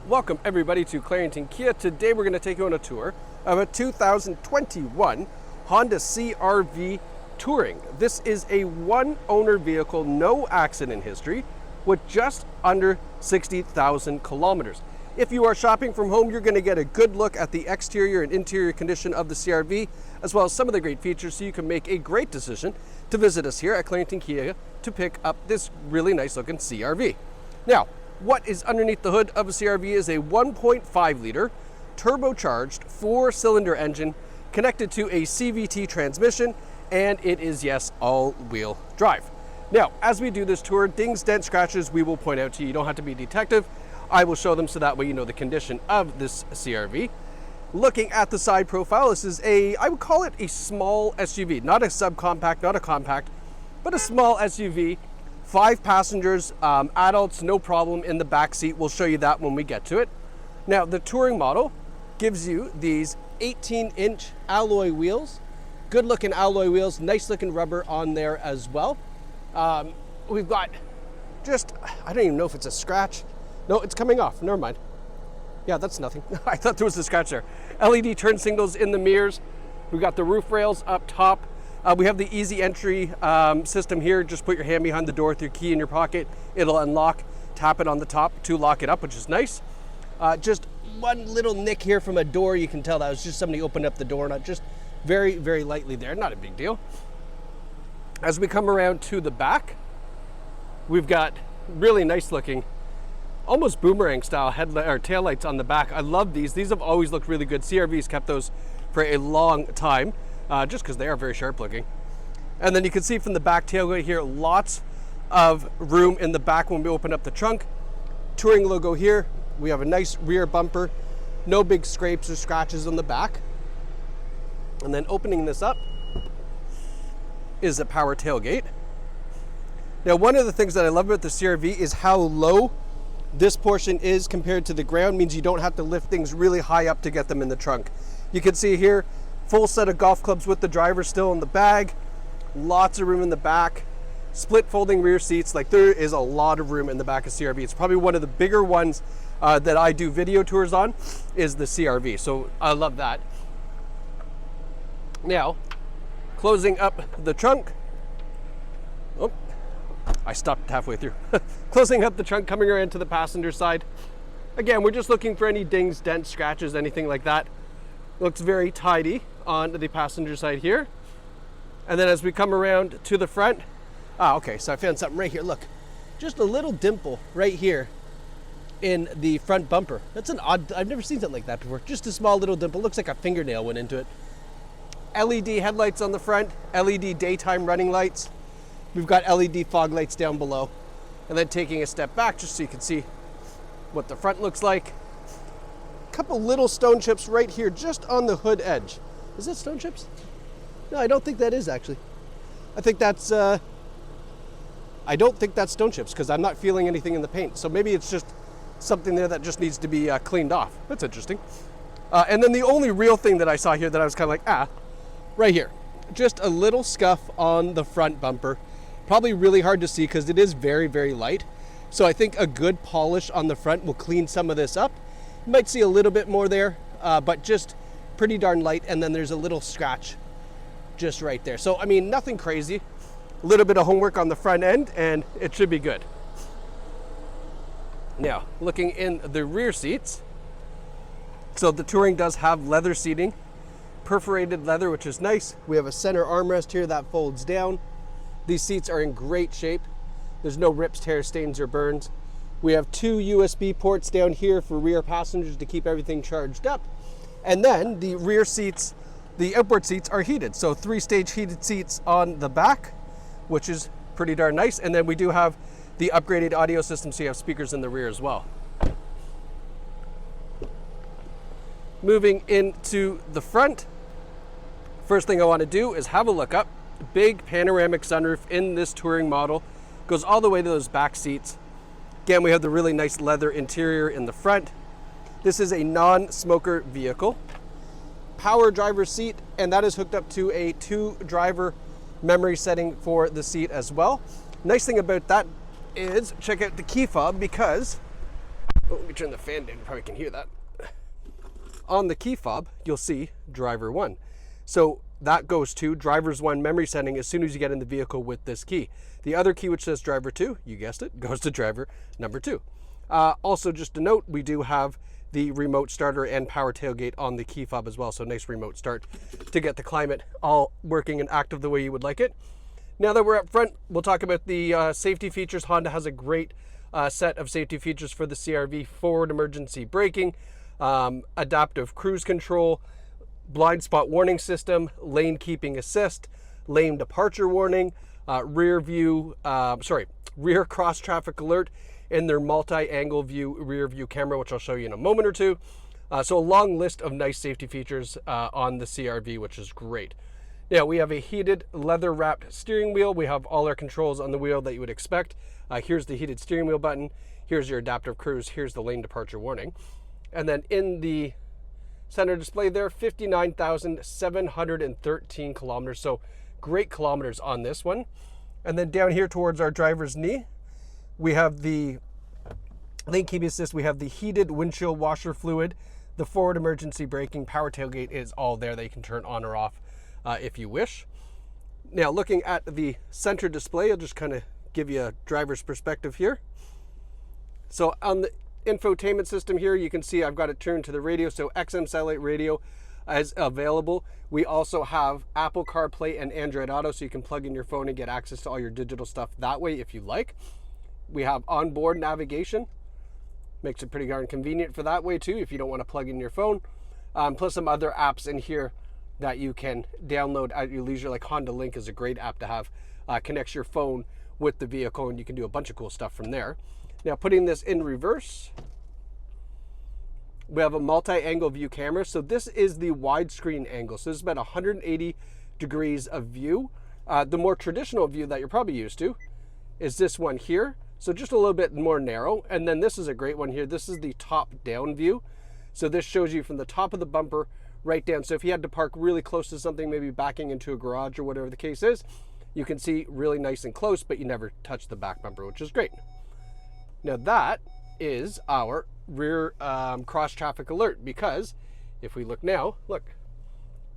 Welcome everybody to Clarington Kia. Today we're going to take you on a tour of a 2021 Honda CR-V Touring. This is a one-owner vehicle, no accident history, with just under 60,000 kilometers. If you are shopping from home, you're going to get a good look at the exterior and interior condition of the CR-V, as well as some of the great features, so you can make a great decision to visit us here at Clarington Kia to pick up this really nice looking CR-V. Now, what is underneath the hood of a CR-V is a 1.5 liter turbocharged 4-cylinder engine connected to a CVT transmission, and it is, yes, all-wheel drive. Now, as we do this tour, dings, dents, scratches, we will point out to you. You don't have to be a detective. I will show them so that way you know the condition of this CR-V. Looking at the side profile, this is I would call it a small SUV, not a subcompact, not a compact, but a small SUV. 5 passengers, adults, no problem in the back seat. We'll show you that when we get to it. Now, the Touring model gives you these 18-inch alloy wheels, good looking alloy wheels, nice looking rubber on there as well. We've got just, I don't even know if it's a scratch. No, it's coming off, never mind. Yeah, that's nothing. I thought there was a scratch there. LED turn signals in the mirrors. We've got the roof rails up top. We have the easy entry system here. Just put your hand behind the door with your key in your pocket. It'll unlock, tap it on the top to lock it up, which is nice. Just one little nick here from a door. You can tell that was just somebody opened up the door, not just very, very lightly there. Not a big deal. As we come around to the back, we've got really nice looking, almost boomerang style tail lights on the back. I love these. These have always looked really good. CR-V's kept those for a long time. Just because they are very sharp looking. And then you can see from the back tailgate here, lots of room in the back when we open up the trunk. Touring logo here. We have a nice rear bumper. No big scrapes or scratches on the back. And then opening this up is a power tailgate. Now, one of the things that I love about the CR-V is how low this portion is compared to the ground. Means you don't have to lift things really high up to get them in the trunk. You can see here, full set of golf clubs with the driver still in the bag. Lots of room in the back. Split folding rear seats. Like, there is a lot of room in the back of CR-V. It's probably one of the bigger ones that I do video tours on is the CR-V. So I love that. Now, closing up the trunk. Oh, I stopped halfway through. Closing up the trunk, coming around to the passenger side. Again, we're just looking for any dings, dents, scratches, anything like that. Looks very tidy on the passenger side here. And then as we come around to the front, okay, so I found something right here. Look, just a little dimple right here in the front bumper. That's an odd, I've never seen something like that before. Just a small little dimple, looks like a fingernail went into it. LED headlights on the front, LED daytime running lights. We've got LED fog lights down below. And then taking a step back just so you can see what the front looks like. Couple little stone chips right here just on the hood edge. Is that stone chips? No, I don't think that is actually. I think that's I don't think that's stone chips because I'm not feeling anything in the paint. So maybe it's just something there that just needs to be cleaned off. That's interesting. And then the only real thing that I saw here that I was kind of like, right here. Just a little scuff on the front bumper. Probably really hard to see because it is very, very light. So I think a good polish on the front will clean some of this up. You might see a little bit more there, but just pretty darn light. And then there's a little scratch just right there. So, I mean, nothing crazy. A little bit of homework on the front end and it should be good. Now, looking in the rear seats. So the Touring does have leather seating, perforated leather, which is nice. We have a center armrest here that folds down. These seats are in great shape. There's no rips, tears, stains, or burns. We have 2 USB ports down here for rear passengers to keep everything charged up. And then the rear seats, the outboard seats are heated. So 3-stage heated seats on the back, which is pretty darn nice. And then we do have the upgraded audio system, so you have speakers in the rear as well. Moving into the front, first thing I want to do is have a look up. Big panoramic sunroof in this Touring model. Goes all the way to those back seats. Again, we have the really nice leather interior in the front. This is a non-smoker vehicle. Power driver's seat, and that is hooked up to a 2-driver memory setting for the seat as well. Nice thing about that is check out the key fob, because Oh, let me turn the fan down, you probably can hear that. On the key fob, you'll see driver 1. So that goes to driver's 1 memory setting as soon as you get in the vehicle with this key. The other key, which says driver 2, you guessed it, goes to driver number 2. Also, just a note, we do have the remote starter and power tailgate on the key fob as well. So nice remote start to get the climate all working and active the way you would like it. Now that we're up front, we'll talk about the safety features. Honda has a great set of safety features for the CR-V: forward emergency braking, adaptive cruise control, blind spot warning system, lane keeping assist, lane departure warning, rear cross traffic alert, and their multi-angle view rear view camera, which I'll show you in a moment or two. So a long list of nice safety features on the CR-V, which is great. Now we have a heated leather wrapped steering wheel. We have all our controls on the wheel that you would expect. Here's the heated steering wheel button. Here's your adaptive cruise. Here's the lane departure warning. And then in the center display there, 59,713 kilometers. So great kilometers on this one. And then down here towards our driver's knee, we have the lane keeping assist. We have the heated windshield washer fluid. The forward emergency braking, power tailgate is all there that you can turn on or off if you wish. Now looking at the center display, I'll just kind of give you a driver's perspective here. So on the infotainment system here, you can see I've got it turned to the radio. So XM satellite radio is available. We also have Apple CarPlay and Android Auto, so you can plug in your phone and get access to all your digital stuff that way if you like. We have onboard navigation. Makes it pretty darn convenient for that way too, if you don't want to plug in your phone. Plus some other apps in here that you can download at your leisure, like Honda Link is a great app to have. Connects your phone with the vehicle and you can do a bunch of cool stuff from there. Now putting this in reverse, we have a multi-angle view camera. So this is the widescreen angle. So this is about 180 degrees of view. The more traditional view that you're probably used to is this one here. So just a little bit more narrow. And then this is a great one here. This is the top down view. So this shows you from the top of the bumper right down. So if you had to park really close to something, maybe backing into a garage or whatever the case is, you can see really nice and close, but you never touch the back bumper, which is great. Now that is our rear cross traffic alert, because if we look now, look,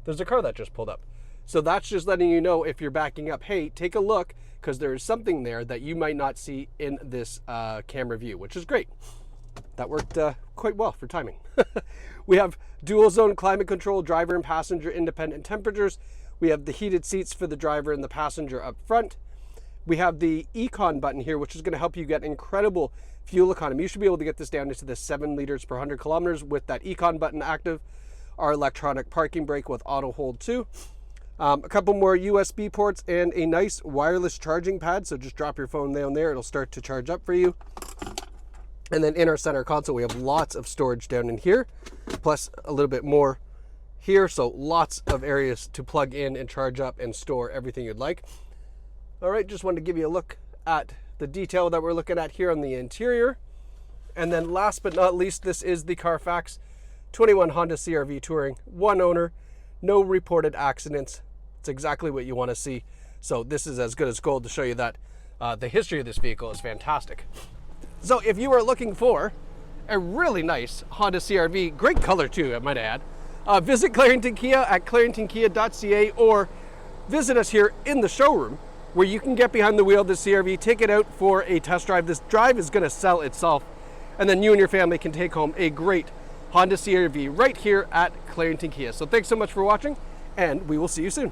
there's a car that just pulled up. So that's just letting you know if you're backing up, hey, take a look, because there is something there that you might not see in this camera view, which is great. That worked quite well for timing. We have dual zone climate control, driver and passenger independent temperatures. We have the heated seats for the driver and the passenger up front. We have the ECON button here, which is going to help you get incredible fuel economy. You should be able to get this down into the 7 liters per 100 kilometers with that ECON button active. Our electronic parking brake with auto hold too. A couple more USB ports and a nice wireless charging pad. So just drop your phone down there. It'll start to charge up for you. And then in our center console, we have lots of storage down in here, plus a little bit more here. So lots of areas to plug in and charge up and store everything you'd like. All right, just wanted to give you a look at the detail that we're looking at here on the interior. And then last but not least, this is the Carfax 21 Honda CR-V Touring, 1 owner, no reported accidents. It's exactly what you want to see. So this is as good as gold to show you that the history of this vehicle is fantastic. So if you are looking for a really nice Honda CR-V, great color too, I might add, visit Clarington Kia at claringtonkia.ca or visit us here in the showroom where you can get behind the wheel of the CR-V, take it out for a test drive. This drive is going to sell itself, and then you and your family can take home a great Honda CR-V right here at Clarington Kia. So thanks so much for watching, and we will see you soon.